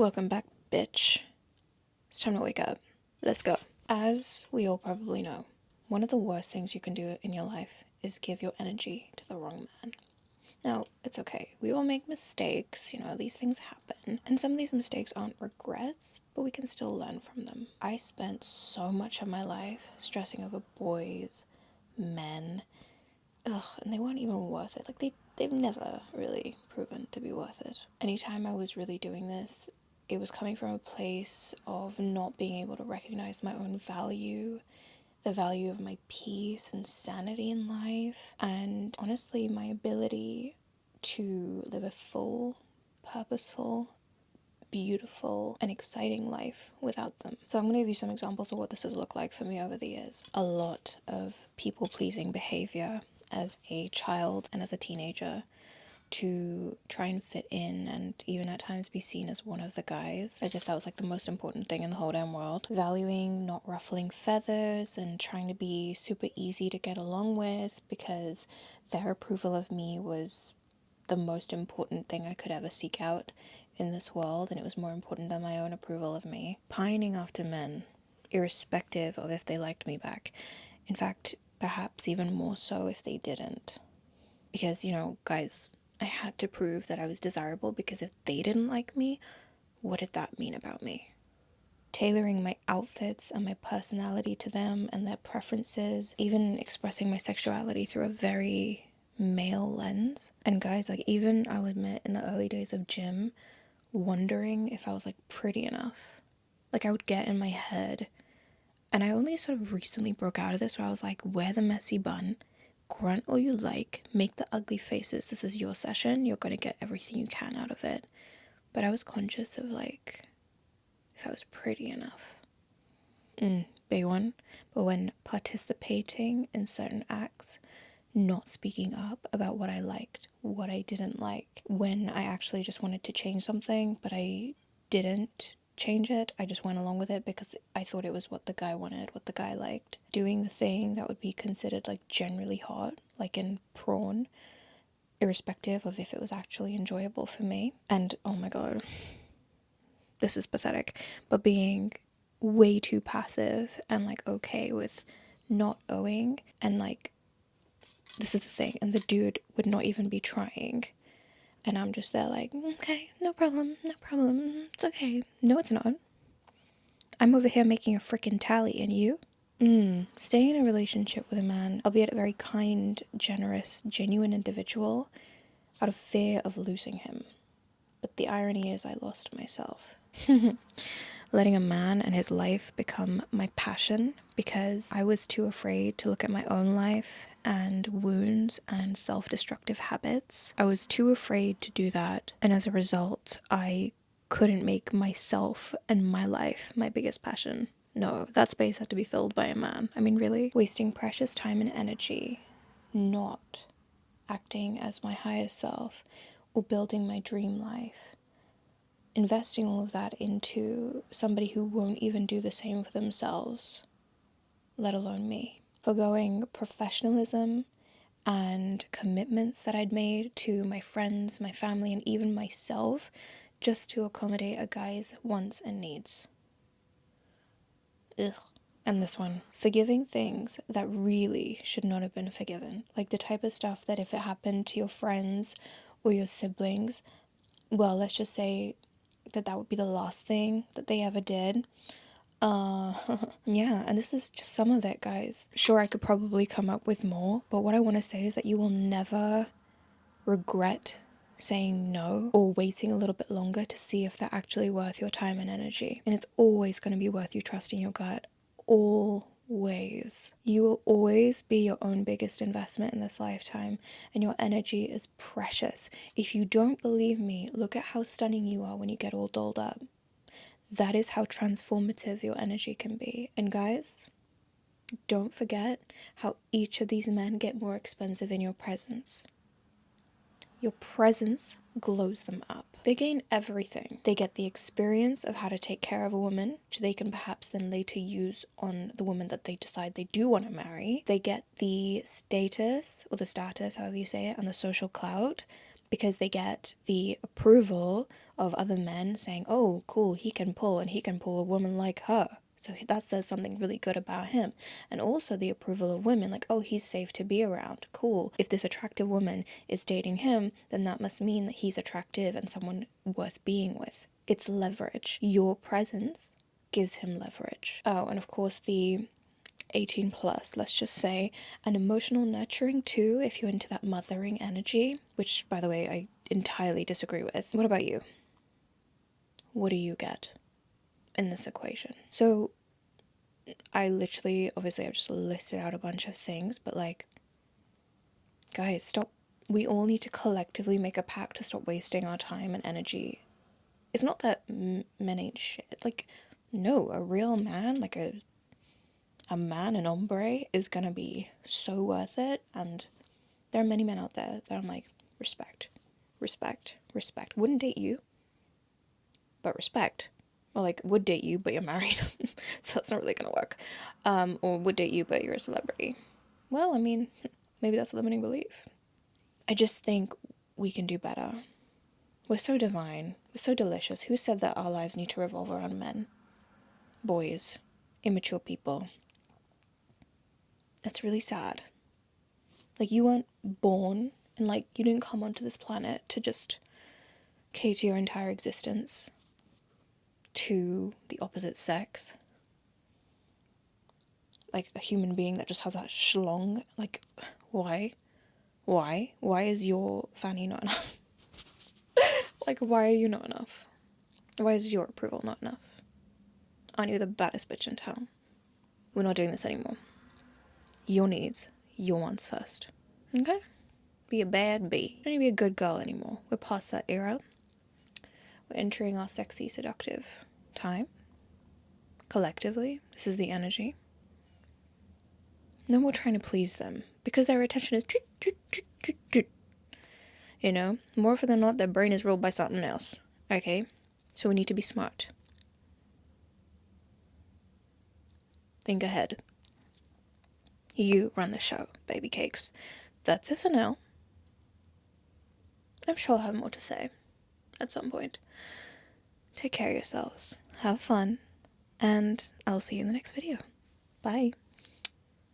Welcome back, bitch. It's time to wake up. Let's go. As we all probably know, one of the worst things you can do in your life is give your energy to the wrong man. Now, it's okay. We all make mistakes, these things happen. And some of these mistakes aren't regrets, but we can still learn from them. I spent so much of my life stressing over boys, men, and they weren't even worth it. They've never really proven to be worth it. Anytime I was really doing this, it was coming from a place of not being able to recognize my own value, the value of my peace and sanity in life, and honestly, my ability to live a full, purposeful, beautiful, and exciting life without them. So I'm going to give you some examples of what this has looked like for me over the years. A lot of people-pleasing behavior as a child and as a teenager, to try and fit in and even at times be seen as one of the guys, as if that was like the most important thing in the whole damn world. Valuing not ruffling feathers and trying to be super easy to get along with because their approval of me was the most important thing I could ever seek out in this world, and it was more important than my own approval of me. Pining after men, irrespective of if they liked me back. In fact, perhaps even more so if they didn't. Because, guys, I had to prove that I was desirable, because if they didn't like me, what did that mean about me? Tailoring my outfits and my personality to them and their preferences, even expressing my sexuality through a very male lens. And guys, even I'll admit, in the early days of gym, wondering if I was pretty enough. I would get in my head, and I only sort of recently broke out of this, where I was like, wear the messy bun, grunt all you like, make the ugly faces, this is your session, you're gonna get everything you can out of it. But I was conscious of if I was pretty enough. Big one. But when participating in certain acts, not speaking up about what I liked, what I didn't like, when I actually just wanted to change something, but I didn't change it, I just went along with it because I thought it was what the guy wanted, what the guy liked. Doing the thing that would be considered generally hot, like in prawn, irrespective of if it was actually enjoyable for me. And oh my god, this is pathetic, but being way too passive and okay with not owing, and this is the thing, and the dude would not even be trying, and I'm just there okay, no problem, it's okay. No, it's not. I'm over here making a freaking tally, and you? Staying in a relationship with a man, albeit a very kind, generous, genuine individual, out of fear of losing him. But the irony is I lost myself. Letting a man and his life become my passion because I was too afraid to look at my own life and wounds and self-destructive habits. I was too afraid to do that, and as a result, I couldn't make myself and my life my biggest passion. No, that space had to be filled by a man. I mean, really? Wasting precious time and energy not acting as my highest self or building my dream life, investing all of that into somebody who won't even do the same for themselves, let alone me. Forgoing professionalism and commitments that I'd made to my friends, my family, and even myself, just to accommodate a guy's wants and needs. Ugh. And this one, forgiving things that really should not have been forgiven. The type of stuff that if it happened to your friends or your siblings, well, let's just say that would be the last thing that they ever did. Yeah, and this is just some of it, guys. Sure, I could probably come up with more, but what I want to say is that you will never regret saying no or waiting a little bit longer to see if they're actually worth your time and energy. And it's always going to be worth you trusting your gut. Always. You will always be your own biggest investment in this lifetime, and your energy is precious. If you don't believe me, look at how stunning you are when you get all dolled up. That is how transformative your energy can be. And guys, don't forget how each of these men get more expensive in your presence. Your presence glows them up. They gain everything. They get the experience of how to take care of a woman, which they can perhaps then later use on the woman that they decide they do want to marry. They get the status, or the status, however you say it, and the social clout because they get the approval of other men saying, oh, cool, he can pull, and he can pull a woman like her. So that says something really good about him. And also the approval of women, like, oh, he's safe to be around. Cool. If this attractive woman is dating him, then that must mean that he's attractive and someone worth being with. It's leverage. Your presence gives him leverage. Oh, and of course the 18 plus, let's just say, and emotional nurturing too, if you're into that mothering energy, which, by the way, I entirely disagree with. What about you? What do you get in this equation? So I literally, obviously, I've just listed out a bunch of things, but like, guys, stop. We all need to collectively make a pact to stop wasting our time and energy. It's not that men ain't shit. Like, no, a real man, like a man, an hombre, is gonna be so worth it. And there are many men out there that I'm like, respect, respect, respect. Wouldn't date you, but respect. Or like, would date you, but you're married. So that's not really gonna work. Or would date you, but you're a celebrity. Well, I mean, maybe that's a limiting belief. I just think we can do better. We're so divine. We're so delicious. Who said that our lives need to revolve around men? Boys. Immature people. That's really sad. Like, you weren't born, and like, you didn't come onto this planet to just cater your entire existence to the opposite sex. Like, a human being that just has a schlong. Like, why? Why is your fanny not enough? Like, why are you not enough? Why is your approval not enough? Aren't you the baddest bitch in town? We're not doing this anymore. Your needs, your wants first. Okay? Be a bad bee. Don't need to be a good girl anymore. We're past that era. We're entering our sexy, seductive time. Collectively, this is the energy. No more trying to please them, because their attention is you know, more often than not, their brain is ruled by something else. Okay? So we need to be smart. Think ahead. You run the show, baby cakes. That's it for now. I'm sure I'll have more to say at some point. Take care of yourselves. Have fun. And I'll see you in the next video. Bye.